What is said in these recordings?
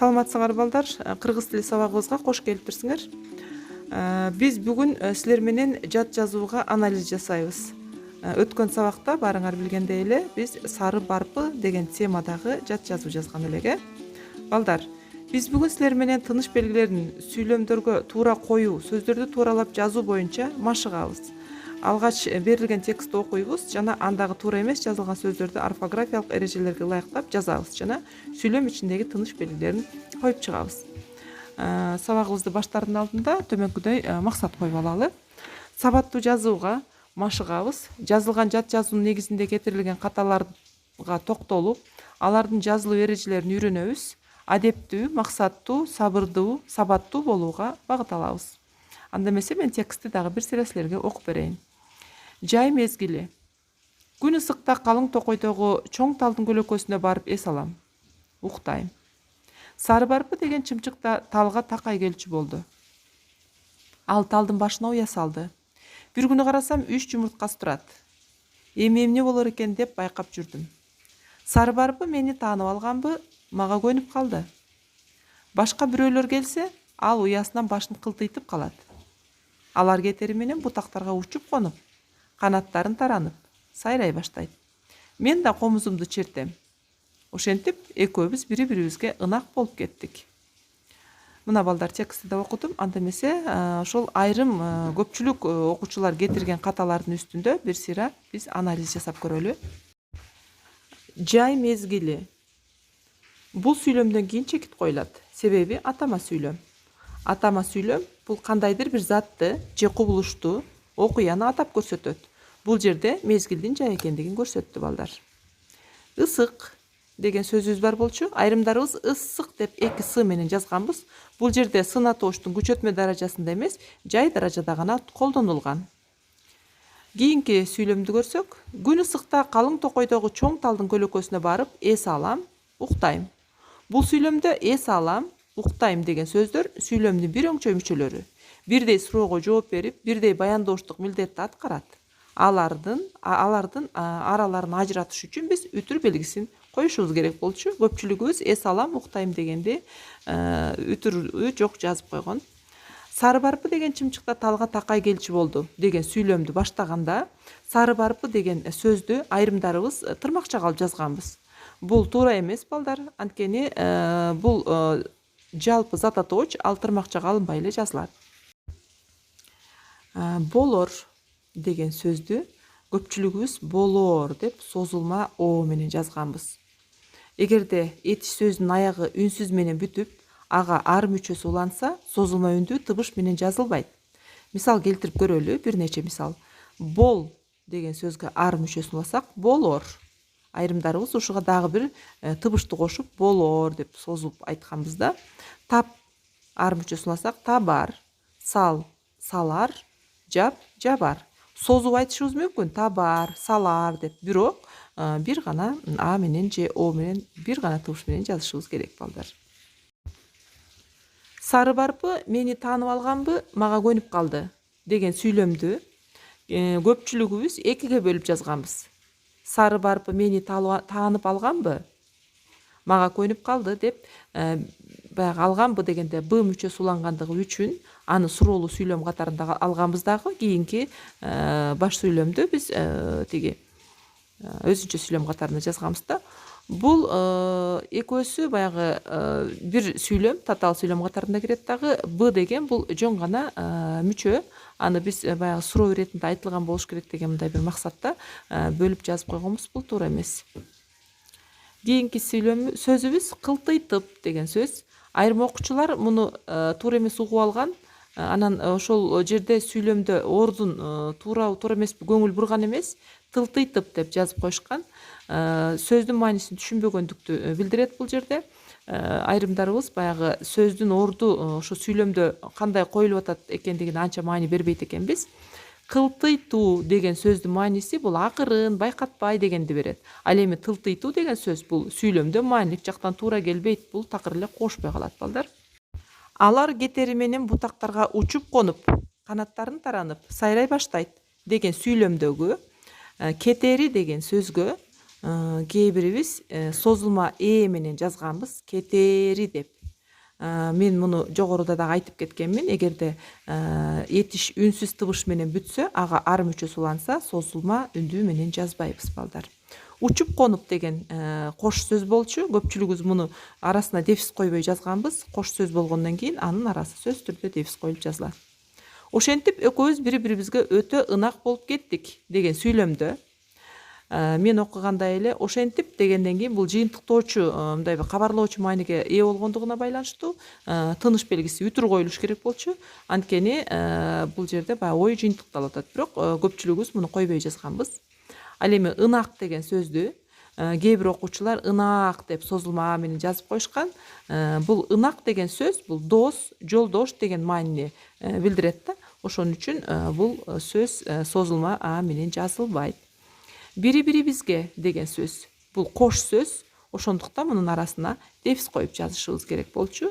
Саламатсыңар балдар, кыргыз тили сабагыбызга кош келиптирсиңер. Биз бүгүн силер менен жат жазууга анализ жасайбыз. Өткөн сабакта баарыңар билгендей эле биз сары барпы деген темадагы жат жазуу жазган элек. Балдар, биз бүгүн силер менен тыныш белгилерин сүйлөмдөргө туура коюу, сөздөрдү тууралап жазуу боюнча машыгабыз. Алгач берилген текстти окуйбуз жана андагы туура эмес жазылган сөздөрдү орфографиялык эрежелерге ылайыктап жазабыз жана сүйлөм ичиндеги тыныш белгилерин коюп чыгабыз. Сабагыбызды баштаардын алдында төмөнкүдөй максат коюп алалы. Сабаттуу жазууга машыгабыз. Жазылган жат жазуунун негизинде кетирилген каталарга токтолуп, алардын жазылуу эрежелерин үйрөнөбүз. Адептүү, максаттуу, сабырдуу, сабаттуу болууга багыт алабыз. Анда эмесе мен текстти дагы бир сыйра силерге окуп берейин. Жай мезгили. Күн ысыкта калың токойдогу чоң талдын көлөкөсүнө барып эс алам. Уктайм. Сары барпы деген чымчык талга такай келчү болду. Ал талдын башына уя салды. Бир күнү карасам 3 жумурткасы турат. Эми эмне болор экен деп байкап жүрдүм. Сары барпы мени таанып алганбы, мага көнүп калды. Башка бирөөлөр келсе, ал уясынан башын кылтыйтып калат. Алар кетери менен бутактарга учуп конуп, канаттарын таранып, сайрай баштайт. Мен да комузумду чертем. Ошентип, экөөбүз бири-бирибизге ынак болуп кеттик. Мына балдар текстти да окудум. Анда эмесе, ошол айрым көпчүлүк окуучулар кетирген каталардын үстүндө бир сыйра биз анализ жасап көрөлү. Жай мезгили. Бул сүйлөмдөн кийин чекит коюлат. Себеби атама сүйлөм. Атама сүйлөм бул кандайдыр бир затты же кубулушту, окуяны атап көрсөтөт. Бул жерде мезгилдин жай экендигин көрсөттү балдар. Isык деген сөзүбүз бар болчу. Айрымдарыбыз ысык деп 2 с менен жазганбыз. Бул жерде сына тооштун күчөтмө даражасында эмес, жай даражада гана колдонулган. Кийинки сүйлөмдү көрсөк, күн ысыкта калың токойдогу чоң талдын көлөкөсүнө барып эс алам, уктайм. Бул сүйлөмдө эс алам, уктайм деген сөздөр сүйлөмдүн бир өңчө мүчөлөрү. Бирдей суроого жооп берип, бирдей баяндооштук милдетти аткарат. Алардын араларын ажыратыш үчүн биз үтүр белгисин коюшубуз керек болчу. Көпчүлүгүбүз эс алам, уктайм дегенде үтүрү жок жазып койгон. Сары барпы деген чымчыкта талга такай келчү болду деген сүйлөмдү баштаганда, сары барпы деген сөздү айрымдарыбыз тырмакча кылып жазганбыз. Бул туура эмес балдар, анткени бул жалпы зат атооч, ал тырмакчага алынбай эле жазылат. Болор деген сөздү көпчүлүгүбүз болоор деп созулма о менен жазганбыз. Эгерде этиш сөзүнүн аягы үнсүз менен бүтүп, ага ар мүчөсү уланса, созулма үндүү тыбыш менен жазылбайт. Мисал келтирип көрөлү, бир нече мисал. Бол деген сөзгө ар мүчөсүн уласак, болор. Айрымдарыбыз ушуга дагы бир тыбышты кошуп, болоор деп созуп айтканбыз да. Тап ар мүчөсүн уласак, табар. Сал, салар. Жап, жабар. Созуп айтышыбыз мүмкүн, табар, салар деп. Бирок бир гана а менен же о менен бир гана тыбыш менен жазышыбыз керек балдар. Сары барпы мени таанып алганбы, мага көнүп калды деген сүйлөмдү көпчүлүгүбүз экиге бөлүп жазганбыз. Сары барпы мени таанып алганбы, мага көнүп калды деп баягы алганбы дегенде б мүчөсү улангандыгы үчүн аны суроолуу сүйлөм катарында алганбыз дагы. Кийинки баш сүйлөмдү биз тиги өзүнчө сүйлөм катарында жазганбыз да. Бул экөөсү баягы бир сүйлөм, татаал сүйлөм катарында кирет дагы. Б деген бул жөн гана мүчө. Аны биз баягы суроо иретинде айтылган болуш керек деген мындай бир максатта бөлүп жазып койгонбуз. Бул туура эмес. Кийинки сөзүбүз кылтыйтып деген сөз. Айрым окуучулар муну туура эмес угуп алган. Анан ошол жерде сүйлөмдө ордун туура эмеспи көңүл бурган эмес, тылтыйтып деп жазып коюшкан. Сөздүн маанисин түшүнбөгөндүктү билдирет бул жерде. Айрымдарыбыз баягы сөздүн орду ошо сүйлөмдө кандай коюлуп атат экендигине анча маани бербейт экенбиз. Кылтыйтуу деген сөздүн мааниси бул акырын, байкатпай дегенди берет. Ал эми тылтыйтуу деген сөз бул сүйлөмдө маанилик жактан туура келбейт. Бул такыр эле кошпой калат балдар. Алар кетери менен бутактарга учуп конуп, канаттарын таранып, сайрай баштайт деген сүйлөмдөгү кетери деген сөзгө кээ бирибиз созулма менен жазганбыз, кетери деп. Мен муну жогоруда дагы айтып кеткенмин. Эгерде этиш үнсүз тыбыш менен бүтсө, ага ар мүчөсү уланса, созулма үндүү менен жазбайбыз балдар. Учуп конуп деген кош сөз болчу. Көпчүлүгүбүз муну арасына дефис койбой жазганбыз. Кош сөз болгондон кийин анын арасы сөз түрдө дефис коюлуп жазылат. Ошентип экөөбүз бири-бирибизге өтө ынак болуп кеттик деген сүйлөмдө мен окуганда эле ошентип дегенден кийин бул жыйынтыктоочу мындай бир кабарлоочу мааниге ээ болгондугуна байланыштуу тыныш белгиси үтүр коюлуш керек болчу. Анткени бул жерде баягы ой жыйынтыкталып атат. Бирок көпчүлүгүбүз муну койбой жазганбыз. Ал эми ынак деген сөздү кээ бир окуучулар ынак деп созулма а менен жазып коюшкан. Бул ынак деген сөз бул дос, жолдош деген маанини билдирет да. Ошон үчүн бул сөз созулма а менен жазылбайт. Бири-бирибизге деген сөз бул кош сөз. Ошондуктан мунун арасына дефис коюп жазышыбыз керек болчу.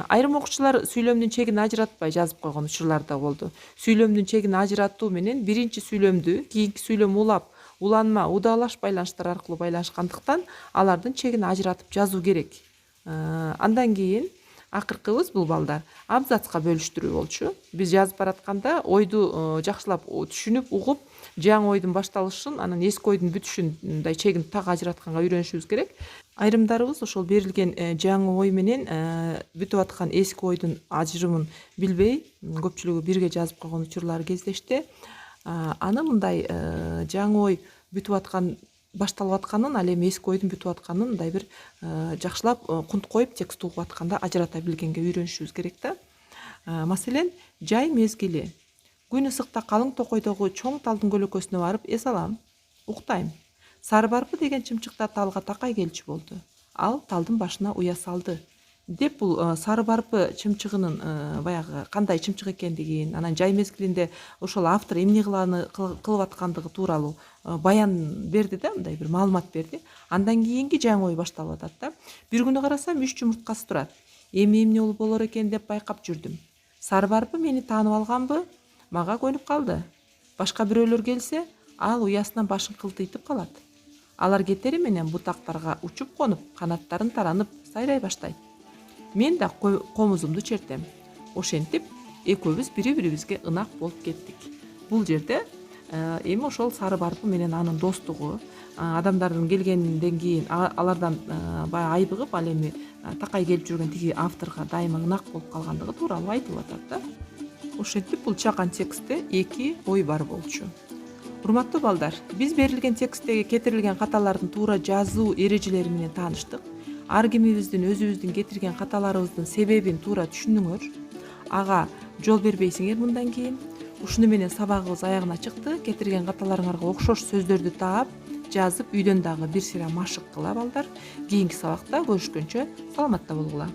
Айрым окуучулар сүйлөмдүн чегин ажыратпай жазып койгон учурлар да болду. Сүйлөмдүн чегин ажыратуу менен биринчи сүйлөмдү кийинки сүйлөм улап, уланма, удалаш байланыштар аркылуу байланышкандыктан алардын чегин ажыратып жазуу керек. Андан кийин акыркыбыз бул балдар абзацка бөлүштүрүү болчу. Биз жазып баратканда ойду жакшылап түшүнүп, угуп, жаңы ойдун башталышын, анан эски ойдун бүтүшүн мындай чегин так ажыратканга үйрөнүшүбүз керек. Айрымдарыбыз ошол берилген жаңы ой менен бүтүп аткан эски ойдун ажырымын билбей, көпчүлүгү бирге жазып койгон учурлар кездешти. Аны мындай жаңы ой бүтүп аткан башталып атканын, ал эми эски ойдун бүтүп атканын мындай бир жакшылап кунт коюп текст угуп атканда ажырата билгенге үйрөнүшүбүз керек да. Маселен, жай мезгили. Күн ысыкта калың токойдогу чоң талдын көлөкөсүнө барып эс алам, уктайм. Сары барпы деген чымчыкта талга такай келчү болду. Ал талдын башына уя салды. Деп бул сары барпы чымчыгынын баягы кандай чымчык экендигин, анан жай мезгилинде ошол автор эмне кылып аткандыгы тууралуу баян берди да, мындай бир маалымат берди. Андан кийинки жаңы ой башталып атат да. Бир күнү карасам 3 жумурткасы турат. Эмне болор экен деп байкап жүрдүм. Сары барпы мени таанып алганбы? Мага көнүп калды. Башка бирөөлөр келсе, ал уясынан башын кылтыйтып калат. Алар кетери менен бутактарга учуп конуп, канаттарын таранып сайрай баштайт. Мен да комузумду чертем. Ошентип экөөбүз бири-бирибизге ынак болуп кеттик. Бул жерде эми ошол сары барпы менен анын достугу, адамдардын келгенден кийин алардан баягы айбыгып, ал эми такай келип жүргөн тиги авторго дайыма ынак болуп калгандыгы тууралуу айтылып атат да. Ошентип бул чакан текстте 2 ой бар болчу. Урматтуу балдар, биз берилген тексттеги кетирилген каталардын туура жазуу эрежелери менен тааныштык. Ар кимибиздин өзүбүздүн кетирген каталарыбыздын себебин туура түшүнүңөр. Ага жол бербейсиңер мындан кийин. Ушуну менен сабагыбыз аягына чыкты. Кетирген каталарыңарга окшош сөздөрдү таап, жазып үйдөн дагы бир сыйра машык кыла балдар. Кийинки сабакта көрүшкөнчө саламатта болгула.